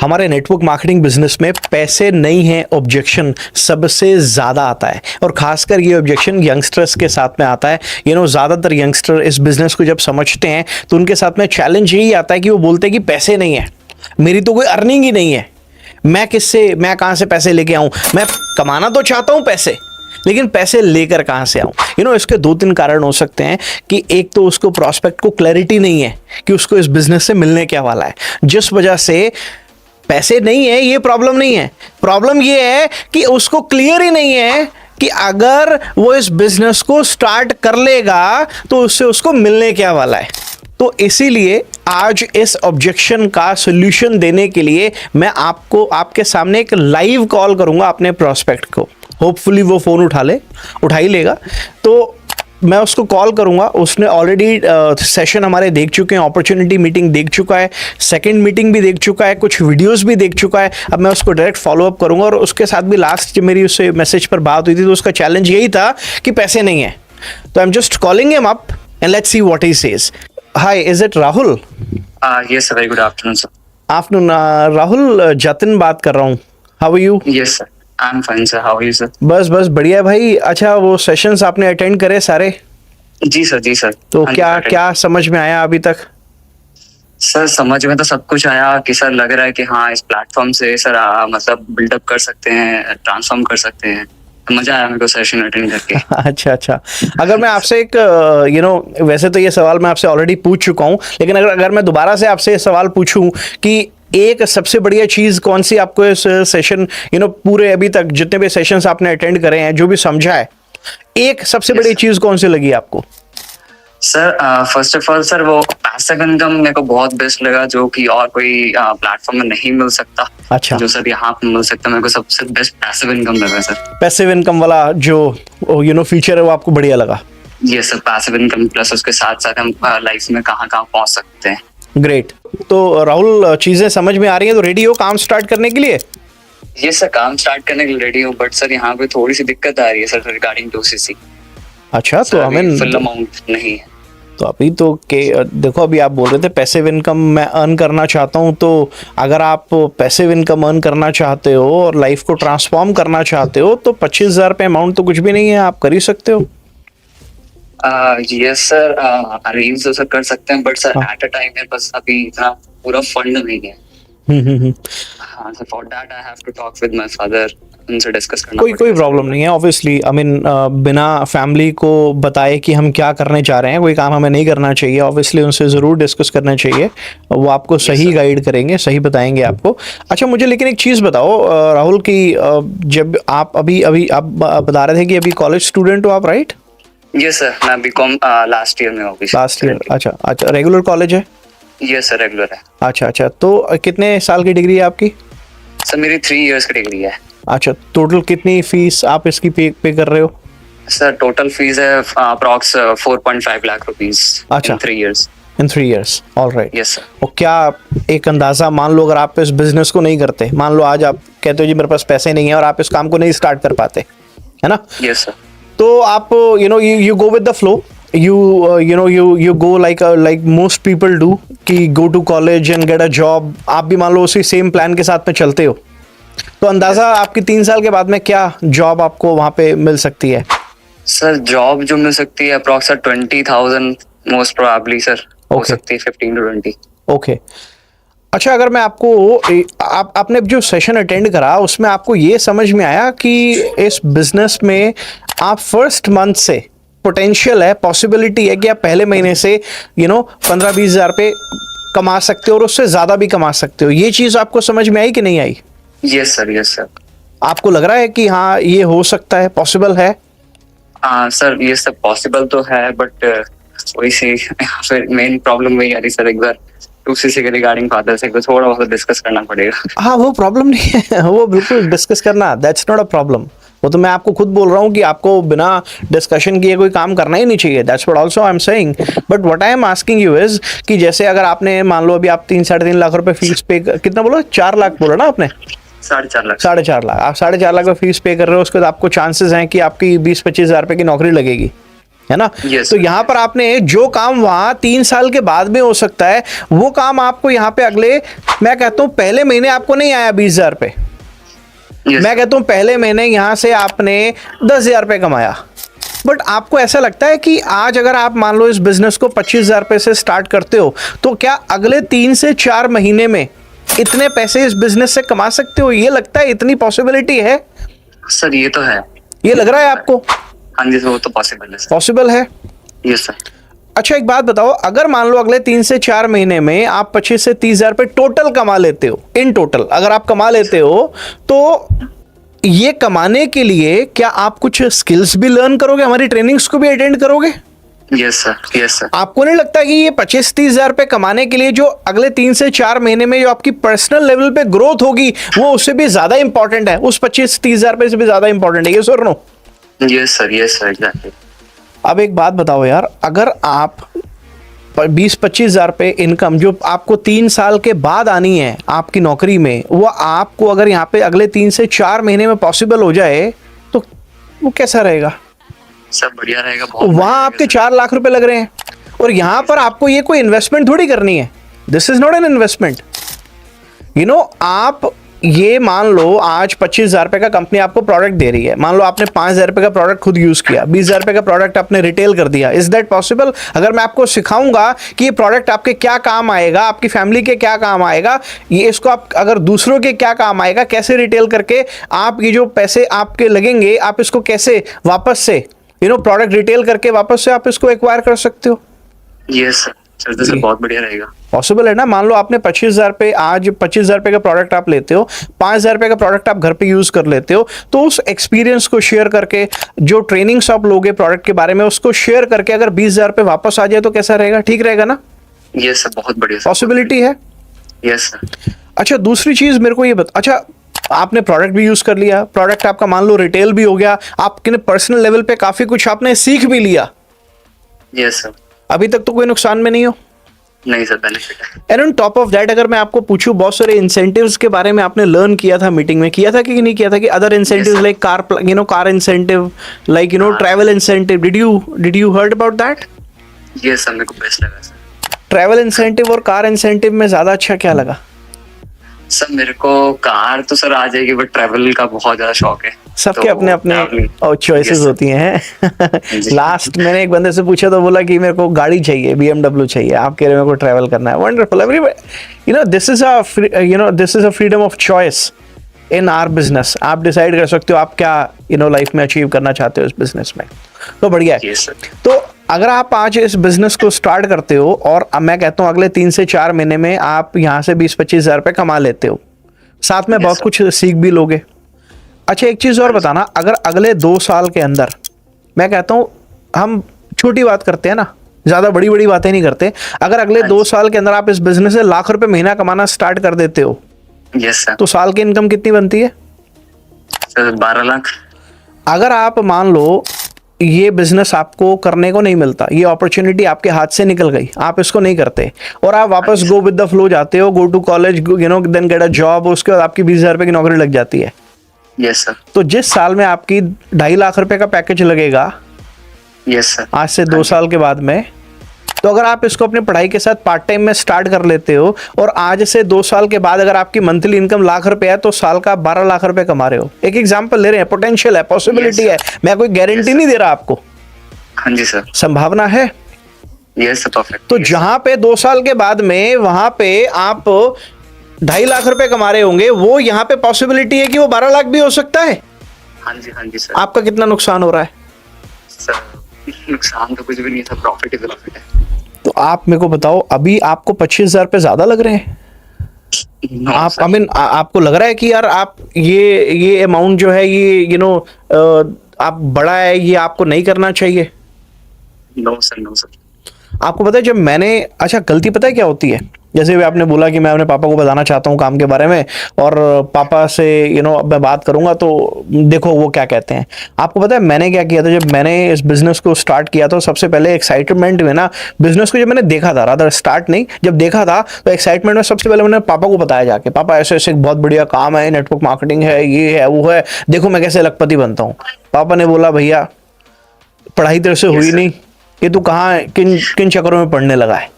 हमारे network marketing business में पैसे नहीं है ऑब्जेक्शन सबसे ज़्यादा आता है, और खासकर ये ऑब्जेक्शन यंगस्टर्स के साथ में आता है। ज़्यादातर यंगस्टर इस बिजनेस को जब समझते हैं तो उनके साथ में चैलेंज यही आता है कि वो बोलते हैं कि पैसे नहीं है, मेरी तो कोई अर्निंग ही नहीं है, मैं कहाँ से पैसे लेके आऊँ, मैं कमाना तो चाहता हूँ पैसे, लेकिन पैसे लेकर कहाँ से आऊँ। इसके 2-3 कारण हो सकते हैं कि एक तो उसको प्रॉस्पेक्ट को क्लैरिटी नहीं है कि उसको इस बिजनेस से मिलने क्या वाला है, जिस वजह से पैसे नहीं है। ये प्रॉब्लम नहीं है, प्रॉब्लम ये है कि उसको क्लियर ही नहीं है कि अगर वो इस बिजनेस को स्टार्ट कर लेगा तो उससे उसको मिलने क्या वाला है। तो इसीलिए आज इस ऑब्जेक्शन का सॉल्यूशन देने के लिए मैं आपके सामने एक लाइव कॉल करूंगा अपने प्रॉस्पेक्ट को। होपफुली वो फ़ोन उठा ही लेगा, तो मैं उसको कॉल करूंगा। उसने ऑलरेडी सेशन हमारे देख चुके हैं, अपॉर्चुनिटी मीटिंग देख चुका है, सेकंड मीटिंग भी देख चुका है, कुछ वीडियोस भी देख चुका है। अब मैं उसको डायरेक्ट फॉलो अप करूंगा। और उसके साथ भी लास्ट जब मेरी उससे मैसेज पर बात हुई थी तो उसका चैलेंज यही था कि पैसे नहीं है। तो I am just calling him up and let's see what he says. Hi, is it Rahul? Yes sir, very good afternoon sir. Afternoon Rahul, Jatin बात कर रहा हूँ। How are you? Yes sir, I'm fine sir, how are you sir? बस बढ़िया भाई। अच्छा, वो sessions आपने अटेंड करे सारे? जी सर। तो क्या समझ में आया अभी तक? सर समझ में तो सब कुछ आया कि सर लग रहा है कि हाँ इस प्लेटफॉर्म से सर मतलब बिल्डअप कर सकते हैं, ट्रांसफॉर्म कर सकते हैं। तो मजा आया मेरे को सेशन अटेंड करके। अच्छा। अगर मैं आपसे एक वैसे तो ये सवाल मैं आपसे ऑलरेडी पूछ चुका हूँ, लेकिन अगर मैं दोबारा से आपसे ये सवाल पूछूं कि एक सबसे बढ़िया चीज कौन सी आपको इस सेशन पूरे अभी तक जितने भी सेशंस आपने अटेंड करे हैं, जो भी समझा है, एक सबसे बड़ी चीज कौन सी लगी आपको? Sir first of all sir वो पैसिव इनकम मेरे को बहुत बेस्ट लगा, जो कि और कोई प्लेटफॉर्म में नहीं मिल सकता। अच्छा, जो सर यहाँ पे मिल सकता, मेरे को सबसे बेस्ट पैसिव इनकम लगा सर। पैसिव इनकम वाला जो फीचर है वो आपको बढ़िया लगा? ये सर पैसिव इनकम प्लस उसके साथ साथ हम लाइफ में कहाँ पहुंच सकते हैं। ग्रेट। तो राहुल, चीजें समझ में आ रही हैं, तो रेडी हो काम स्टार्ट करने के लिए? ये सर काम स्टार्ट करने के लिए रेडी हूँ, बट सर यहाँ पे थोड़ी सी दिक्कत आ रही है सर रिगार्डिंग 2cc। अच्छा, तो हमें फुल अमाउंट नहीं है। तो अभी तो देखो, अभी आप बोल रहे थे पैसिव इनकम मैं अर्न करना चाहता हूँ, तो अगर आप पैसिव इनकम अर्न करना चाहते हो और लाइफ को ट्रांसफॉर्म करना चाहते हो तो 25,000 रुपये अमाउंट तो कुछ भी नहीं है, आप कर ही सकते हो। यस सर, अरेंज तो सर कर सकते हैं, but sir at a time मेरे पास अभी इतना पूरा फंड नहीं है। हाँ sir, for that I have to talk with my father, उनसे डिस्कस करना। कोई प्रॉब्लम नहीं है। ऑब्वियसली आई मीन बिना फैमिली को बताए कि हम क्या करने जा रहे हैं, कोई काम हमें नहीं करना चाहिए। ऑब्वियसली उनसे ज़रूर डिस्कस करना चाहिए, वो आपको सही गाइड करेंगे, सही बताएंगे आपको। अच्छा, मुझे लेकिन एक चीज़ बताओ राहुल कि जब आप अभी आप बता रहे थे कि अभी कॉलेज स्टूडेंट हो आप, राइट? यस सर, मैं बीकॉम लास्ट ईयर में हूँ। Last year? अच्छा, रेगुलर कॉलेज है? यस सर, रेगुलर है। अच्छा, तो कितने साल की डिग्री है आपकी? सर मेरी 3 इयर्स की डिग्री है। अच्छा, टोटल कितनी फीस आप इसकी पे कर रहे हो? सर टोटल फीस है अप्रॉक्स 4.5 लाख रुपीस। अच्छा, इन 3 इयर्स। इन 3 इयर्स, ऑलराइट। Yes sir. और क्या एक अंदाजा, मान लो अगर आप इस बिजनेस को नहीं करते, मान लो आज आप कहते हो जी मेरे पास पैसे नहीं है और आप इस काम को नहीं स्टार्ट कर पाते, है ना? Yes sir. तो आप you go with the flow, you go like most people do कि go to college and get a job। आप भी मान लो उसी सेम प्लान के साथ में चलते हो, तो अंदाजा आपकी 3 साल के बाद में क्या जॉब आपको वहां पे मिल सकती है? सर जॉब जो मिल सकती है अप्रॉक्स 20,000 मोस्ट प्रोबेबली सर, हो सकती है 15 to 20। ओके। अच्छा, अगर मैं आपने जो सेशन अटेंड करा उसमें आपको ये समझ में आया कि इस बिजनेस में आप फर्स्ट मंथ से पोटेंशियल है, पॉसिबिलिटी है कि आप पहले महीने से 15-20 हज़ार रुपये कमा सकते हो और उससे ज़्यादा भी कमा सकते हो, ये चीज़ आपको समझ में आई कि नहीं आई? Yes sir. आपको लग रहा है कि हाँ ये हो सकता है, पॉसिबल है? सर ये सब पॉसिबल तो है, बट वही सी फिर मेन प्रॉब्लम वही आ रही सर, एक बार 2cc के रिगार्डिंग फादर से थोड़ा बहुत डिस्कस करना पड़ेगा। हाँ, वो प्रॉब्लम नहीं है, वो बिल्कुल डिस्कस करना, दैट्स नॉट अ प्रॉब्लम। वो तो मैं आपको खुद बोल रहा हूँ कि आपको बिना डिस्कशन किए कोई काम करना ही नहीं चाहिए, that's what also I am saying. But what I am asking you is कि जैसे अगर आपने मान लो अभी आप 3-3.5 लाख रुपए फीस पे, कितना बोला, 4 लाख बोला ना आपने? 4.5 लाख। 4.5 लाख, आप 4.5 लाख का फीस पे कर रहे हो, उसके बाद आपको चांसेस हैं कि आपकी 20-25 हज़ार रुपये की नौकरी लगेगी, है ना? Yes, तो sir. यहाँ पर आपने जो काम वहां 3 साल के बाद में हो सकता है, वो काम आपको यहाँ पे अगले, मैं कहता हूँ पहले महीने आपको नहीं आया 20,000 पे, Yes, मैं कहता हूँ पहले महीने यहाँ से आपने 10,000 रुपये कमाया, बट आपको ऐसा लगता है कि आज अगर आप मान लो इस बिजनेस को 25,000 रुपये से स्टार्ट करते हो, तो क्या अगले 3 से 4 महीने में इतने पैसे इस बिजनेस से कमा सकते हो? ये लगता है, इतनी पॉसिबिलिटी है? सर ये तो है। ये लग रहा है आपको हाँ जी सर, वो तो पॉसिबल है सर। पॉसिबल है? Yes sir. अच्छा एक बात बताओ, अगर मान लो अगले 3 से 4 महीने में आप 25 से 30,000 रुपये टोटल कमा लेते हो, इन टोटल अगर आप कमा लेते हो, तो ये कमाने के लिए क्या आप कुछ स्किल्स भी लर्न करोगे, हमारी ट्रेनिंग्स को भी अटेंड करोगे? Yes sir, yes sir. आपको नहीं लगता कि ये 25-30,000 रुपये कमाने के लिए जो अगले 3 से 4 महीने में जो आपकी पर्सनल लेवल पे ग्रोथ होगी, वो उससे भी ज्यादा इंपॉर्टेंट है, उस 25-30,000 रुपये से भी ज्यादा इंपॉर्टेंट है? ये sir no? Yes sir, yes sir, exactly. अब एक बात बताओ यार, अगर आप 20-25,000 रुपये इनकम जो आपको 3 साल के बाद आनी है आपकी नौकरी में, वो आपको अगर यहाँ पे अगले 3 से 4 महीने में पॉसिबल हो जाए, तो वो कैसा रहेगा? सब बढ़िया रहेगा, बहुत वहां आपके 4 लाख रुपए लग रहे हैं, और यहां पर आपको ये कोई इन्वेस्टमेंट थोड़ी करनी है। This is not an investment, you know. आप ये मान लो आज 25,000 रुपए का कंपनी आपको प्रोडक्ट दे रही है, मान लो आपने 5,000 रुपए का प्रोडक्ट खुद यूज किया, 20,000 रुपए का प्रोडक्ट आपने रिटेल कर दिया। Is that possible? अगर मैं आपको सिखाऊंगा कि ये प्रोडक्ट आपके क्या काम आएगा, आपकी फैमिली के क्या काम आएगा, ये इसको आप अगर दूसरों के क्या काम आएगा, कैसे रिटेल करके आप ये जो पैसे आपके लगेंगे, आप इसको कैसे वापस से प्रोडक्ट रिटेल करके वापस से आप इसको एक्वायर कर सकते हो। यस सर, तो सर बहुत बढ़िया रहेगा। पॉसिबल है ना? मान लो आपने 25,000 रुपये, आज 25,000 रुपये का प्रोडक्ट आप लेते हो, 5,000 रुपये का प्रोडक्ट आप घर पे यूज कर लेते हो, तो उस एक्सपीरियंस को शेयर करके, जो ट्रेनिंग्स आप लोगे प्रोडक्ट के बारे में, उसको शेयर करके अगर 20,000 रुपये वापस आ जाए तो कैसा रहेगा? ठीक रहेगा ना? यस सर, बहुत बढ़िया। पॉसिबिलिटी है। Yes sir. अच्छा दूसरी चीज मेरे को ये अच्छा आपने प्रोडक्ट भी यूज कर लिया, प्रोडक्ट आपका मान लो रिटेल भी हो गया, आपके पर्सनल लेवल पे काफी कुछ आपने सीख भी लिया। Yes sir. अभी तक तो कोई नुकसान में नहीं हो? नहीं सर, बेनिफिट है। And on top of that, अगर मैं आपको पूछूं, बहुत सारे इंसेंटिव्स के बारे में आपने लर्न किया था, मीटिंग में किया था कि नहीं किया था, कि other incentives like car incentive, like travel incentive, did you heard about that? Yes sir, मेरे को बेस्ट लगा सर। ट्रैवल इंसेंटिव और कार इंसेंटिव में ज्यादा अच्छा क्या लगा? सर मेरे को कार तो सर आ जाएगी, बट ट्रैवल का बहुत ज्यादा शौक है। सबके तो अपने अपने चॉइसेस Yes, होती हैं। लास्ट मैंने एक बंदे से पूछा तो बोला कि मेरे को गाड़ी चाहिए, BMW चाहिए, आप कह रहे हो मेरे को ट्रैवल करना है। Wonderful, everybody, this is a freedom of choice in our business. आप डिसाइड कर सकते हो आप क्या लाइफ में अचीव करना चाहते हो इस बिजनेस में, तो बढ़िया है। Yes, sir. तो अगर आप आज इस बिजनेस को स्टार्ट करते हो, और अब मैं कहता हूँ अगले 3 से 4 महीने में आप यहाँ से 20-25,000 रुपये कमा लेते हो, साथ में बहुत sir. कुछ सीख भी लोगे। अच्छा एक चीज़ और बताना, अगर अगले 2 साल के अंदर, मैं कहता हूँ हम छोटी बात करते हैं ना, ज़्यादा बड़ी बड़ी बातें नहीं करते, अगर अगले 2 साल के अंदर आप इस बिजनेस से लाख रुपए महीना कमाना स्टार्ट कर देते हो, यस सर। तो साल की इनकम कितनी बनती है? सर 12 लाख। अगर आप मान लो ये बिजनेस आपको करने को नहीं मिलता, ये अपॉर्चुनिटी आपके हाथ से निकल गई, आप इसको नहीं करते, और आप वापस गो विद द फ्लो जाते हो, go to college, then get a job, उसके बाद आपकी 20,000 रुपये की नौकरी लग जाती है, यस सर। तो जिस साल में आपकी 2.5 लाख रुपए का पैकेज लगेगा, यस सर। आज से 2 साल के बाद में, तो अगर आप इसको अपनी पढ़ाई के साथ पार्ट टाइम में स्टार्ट कर लेते हो, और आज से 2 साल के बाद अगर आपकी मंथली इनकम लाख रुपए है, तो साल का 12 लाख रुपए कमा रहे हो। एक एग्जांपल ले रहे हैं, पोटेंशियल है, पॉसिबिलिटी है, मैं कोई गारंटी नहीं दे रहा आपको, हाँ जी सर। संभावना है। Yes sir, perfect. तो जहां पे 2 साल के बाद में वहां पे आप 2.5 लाख रुपए कमा रहे होंगे, वो यहाँ पे पॉसिबिलिटी है कि वो 12 लाख भी हो सकता है। हाँ जी सर। आपका कितना नुकसान हो रहा है? सर नुकसान तो कुछ भी नहीं है, प्रॉफिट ही प्रॉफिट है। तो आप मेरे को बताओ, अभी आपको 25,000 रुपये ज्यादा लग रहे हैं? आप आपको लग रहा है कि यार आप ये अमाउंट जो है ये आप बड़ा है, ये आपको नहीं करना चाहिए? No sir, no sir. आपको पता है जब मैंने, अच्छा गलती पता है क्या होती है, जैसे भी आपने बोला कि मैं अपने पापा को बताना चाहता हूँ काम के बारे में, और पापा से अब मैं बात करूंगा तो देखो वो क्या कहते हैं। आपको पता है मैंने क्या किया था, जब मैंने इस बिजनेस को स्टार्ट किया था, सबसे पहले एक्साइटमेंट में ना, बिजनेस को जब मैंने देखा था, रादर स्टार्ट नहीं, जब देखा था तो एक्साइटमेंट में सबसे पहले मैंने पापा को बताया जाके, पापा ऐसे ऐसे बहुत बढ़िया काम है, नेटवर्क मार्केटिंग है, ये है वो है, देखो मैं कैसे लखपति बनता हूँ। पापा ने बोला भैया पढ़ाई तेरे से Yes, हुई sir. नहीं, ये तू कहाँ किन किन चक्करों में पढ़ने लगा है,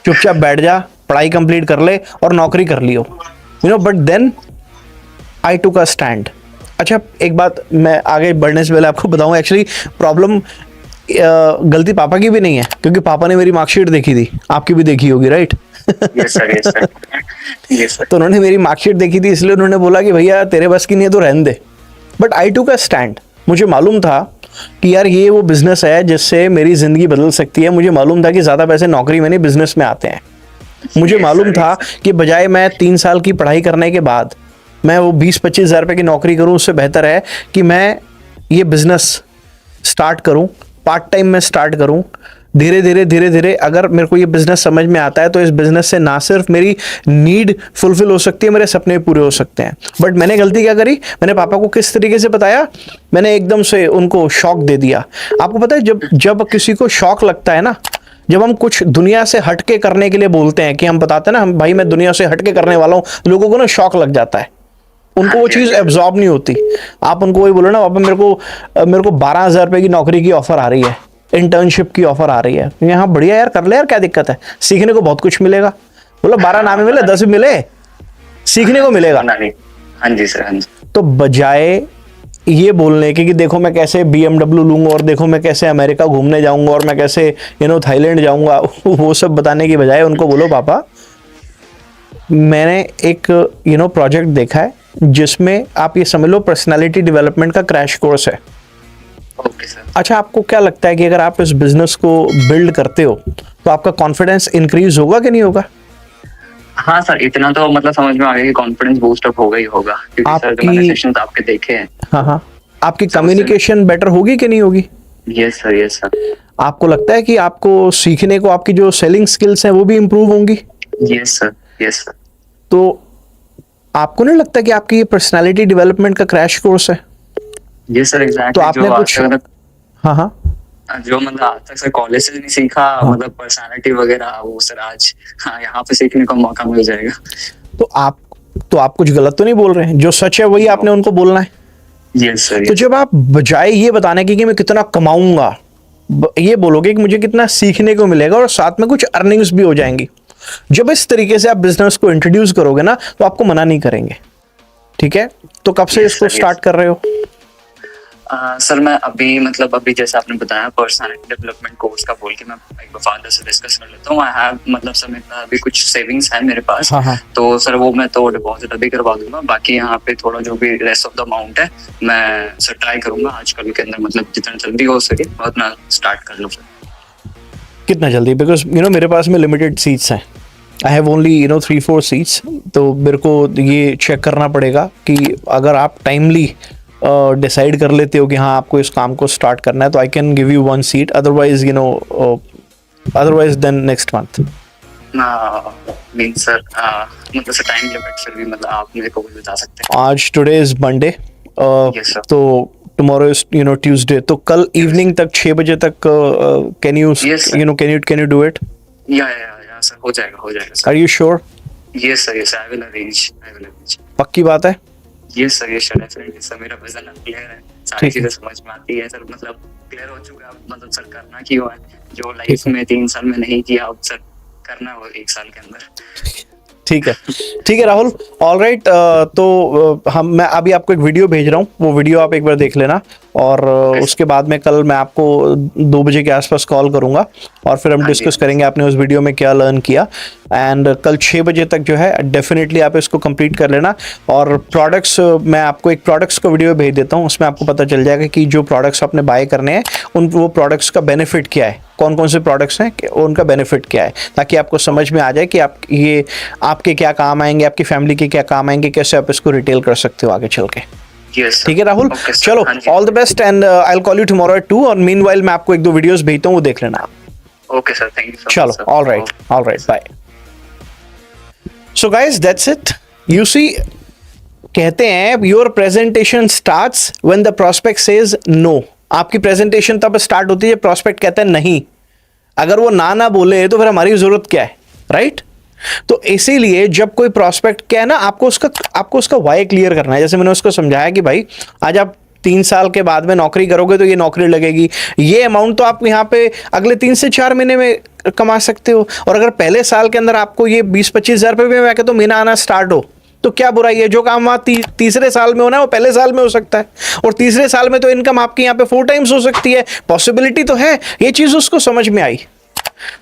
चुपचाप बैठ जा, पढ़ाई कंप्लीट कर ले और नौकरी कर लियो, you know. But then I took a stand. अच्छा, एक बात मैं आगे बढ़ने से पहले आपको बताऊं, एक्चुअली प्रॉब्लम गलती पापा की भी नहीं है, क्योंकि पापा ने मेरी मार्कशीट देखी थी, आपकी भी देखी होगी, right? Yes, sir. Yes, sir. Yes, sir. तो उन्होंने मेरी मार्कशीट देखी थी, इसलिए उन्होंने बोला कि भैया तेरे बस की नहीं है तो रहने दे। But I took a stand. मुझे मालूम था कि यार ये वो बिजनेस है जिससे मेरी जिंदगी बदल सकती है। मुझे मालूम था कि ज्यादा पैसे नौकरी में नहीं, बिजनेस में आते हैं। मुझे Yes, मालूम sir. था कि बजाय मैं 3 साल की पढ़ाई करने के बाद मैं वो 20-25 हज़ार रुपये की नौकरी करूं, उससे बेहतर है कि मैं ये बिजनेस स्टार्ट करूं, पार्ट टाइम में स्टार्ट करूं। धीरे धीरे अगर मेरे को ये बिजनेस समझ में आता है तो इस बिजनेस से ना सिर्फ मेरी नीड फुलफिल हो सकती है, मेरे सपने पूरे हो सकते हैं। बट मैंने गलती क्या करी, मैंने पापा को किस तरीके से बताया, मैंने एकदम से उनको शॉक दे दिया। आपको पता है जब किसी को शॉक लगता है ना, जब हम कुछ दुनिया से हटके करने के लिए बोलते हैं, कि हम बताते हैं ना, हम भाई मैं दुनिया से हटके करने वाला हूं, लोगों को ना शॉक लग जाता है, उनको वो चीज एब्जॉर्ब नहीं होती। आप उनको वही बोलो ना, पापा मेरे को 12,000 रुपए की नौकरी की ऑफर आ रही है, इंटर्नशिप की ऑफर आ रही है, यहाँ बढ़िया यार, कर ले यार, क्या दिक्कत है, सीखने को बहुत कुछ मिलेगा। बोलो 12 ना मिले 10 मिले, सीखने को मिलेगा। हाँ जी सर, हाँ जी। तो बजाय ये बोलने के कि देखो मैं कैसे BMW लूंगा, और देखो मैं कैसे अमेरिका घूमने जाऊंगा, और मैं कैसे थाईलैंड जाऊंगा, वो सब बताने की बजाय उनको बोलो पापा मैंने एक प्रोजेक्ट देखा है जिसमें आप ये समझ लो पर्सनालिटी डेवलपमेंट का क्रैश कोर्स है। Okay sir. अच्छा, आपको क्या लगता है कि अगर आप इस बिजनेस को बिल्ड करते हो तो आपका कॉन्फिडेंस इंक्रीज होगा कि नहीं होगा? हाँ सर, इतना तो मतलब समझ में आ गया कि कॉन्फिडेंस बूस्ट अप होगा ही होगा, क्योंकि सर जो मैंने सेशंस आपके देखे हैं। हाँ, आपकी कम्युनिकेशन बेटर होगी कि नहीं होगी? Yes sir, yes sir. आपको लगता है कि आपको सीखने को आपकी जो सेलिंग स्किल्स हैं वो भी इंप्रूव होंगी? Yes sir, yes sir. तो आपको नहीं लगता कि आपकी ये पर्सनालिटी डेवलपमेंट का क्रैश कोर्स है? Yes sir, exactly. तो आपने कुछ हाँ जो मतलब आज तक सर कॉलेज से नहीं सीखा, मतलब पर्सनालिटी वगैरह, वो सर आज यहाँ पे सीखने का मौका मिल जाएगा। तो आप कुछ गलत तो नहीं बोल रहे हैं, जो सच है वही आपने उनको बोलना है। Yes sir. तो जब आप बजाय ये बताने की कि मैं कितना कमाऊंगा, ये बोलोगे कि मुझे कितना सीखने को मिलेगा और साथ में कुछ अर्निंग्स भी हो जाएंगी, जब इस तरीके से आप बिजनेस को इंट्रोड्यूस करोगे ना तो आपको मना नहीं करेंगे। ठीक है, तो कब से इसको स्टार्ट कर रहे हो? सर मैं अभी जैसे आपने बताया पर्सनालिटी डेवलपमेंट कोर्स का बोल के, मैं एक बार फादर से डिस्कस कर लेता हूँ। आई हैव मतलब सर मेरा अभी कुछ सेविंग्स है मेरे पास। हाँ। तो सर वो मैं तो डिपॉजिट अभी करवा दूंगा, बाकी यहाँ पे थोड़ा जो भी रेस्ट ऑफ द अमाउंट है मैं सर ट्राई करूंगा आजकल के अंदर, मतलब जितना जल्दी हो सके उतना स्टार्ट कर लूँ सर। कितना जल्दी? बिकॉज मेरे पास में लिमिटेड सीट्स हैं, आई हैव ओनली 3-4 सीट्स। तो मेरे को ये चेक करना पड़ेगा कि अगर आप टाइमली डिसाइड कर लेते हो कि हाँ आपको इस काम को स्टार्ट करना है तो I can give you 1 seat, otherwise then next month. Mean sir मतलब सर टाइम लिमिट फिर भी मतलब आप मेरे को बता सकते हैं? आज टुडे इज मंडे, तो टुमारो इज ट्यूसडे, तो कल इवनिंग तक 6 बजे तक can you do it? Yeah sir, हो जाएगा सर। Are you sure? Yes sir, I will arrange. पक्की बात है? Yes sir, definitely sir. मेरा विजन क्लियर है, सारी चीजें समझ में आती है सर, मतलब क्लियर हो चुका है, मतलब सर करना क्यों है जो लाइफ में 3 साल में नहीं किया, अब सर करना है वो 1 साल के अंदर। ठीक है राहुल, ऑल राइट। तो मैं अभी आपको एक वीडियो भेज रहा हूँ, वो वीडियो आप एक बार देख लेना, और उसके बाद में कल मैं आपको 2 बजे के आसपास कॉल करूंगा और फिर हम डिस्कस करेंगे आपने उस वीडियो में क्या लर्न किया। एंड कल 6 बजे तक जो है डेफिनेटली आप इसको कंप्लीट कर लेना। और प्रोडक्ट्स, मैं आपको एक प्रोडक्ट्स का वीडियो भेज देता हूँ, उसमें आपको पता चल जाएगा कि जो प्रोडक्ट्स आपने बाय करने हैं वो प्रोडक्ट्स का बेनिफिट क्या है, कौन कौन से प्रोडक्ट्स हैं, उनका बेनिफिट क्या है, ताकि आपको समझ में आ जाए कि ये आपके क्या काम आएंगे, आपकी फैमिली के क्या काम आएंगे, कैसे आप इसको रिटेल कर सकते हो आगे चल के। ठीक है राहुल, चलो all the best and I will call you tomorrow at 2, और मीनवाइल मैं आपको 1-2 वीडियोस भेजता हूँ, वो देख लेना आप। Okay sir, thank you so much. चलो, all right, bye. So guys, that's it. You see, कहते हैं your presentation starts when the prospect says no. आपकी प्रेजेंटेशन तब स्टार्ट होती है प्रोस्पेक्ट कहता है नहीं। अगर वो ना बोले तो फिर हमारी जरूरत क्या है, राइट? तो इसीलिए जब कोई प्रोस्पेक्ट क्या है ना, आपको उसका वाई क्लियर करना है। जैसे मैंने उसको समझाया कि भाई आज आप 3 साल के बाद में नौकरी करोगे तो ये नौकरी लगेगी, ये अमाउंट तो आप यहाँ पे अगले 3 से 4 महीने में कमा सकते हो। और अगर पहले साल के अंदर आपको ये 20-25 हज़ार रुपये में तो महीना आना स्टार्ट हो तो क्या बुराई है। जो काम वहाँ तीसरे साल में होना है वो पहले साल में हो सकता है, और तीसरे साल में तो इनकम आपकी यहाँ पे 4 टाइम्स हो सकती है, पॉसिबिलिटी तो है। ये चीज़ उसको समझ में आई,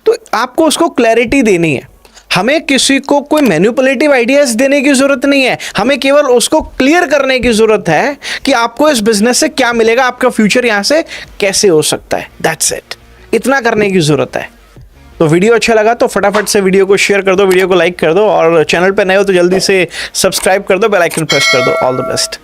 तो आपको उसको क्लैरिटी देनी है। हमें किसी को कोई मैनिपुलेटिव आइडियाज देने की जरूरत नहीं है, हमें केवल उसको क्लियर करने की जरूरत है कि आपको इस बिजनेस से क्या मिलेगा, आपका फ्यूचर यहां से कैसे हो सकता है। दैट्स इट, इतना करने की जरूरत है। तो वीडियो अच्छा लगा तो फटाफट से वीडियो को शेयर कर दो, वीडियो को लाइक कर दो, और चैनल पे नए हो तो जल्दी से सब्सक्राइब कर दो, बेल आइकन प्रेस कर दो। All the best.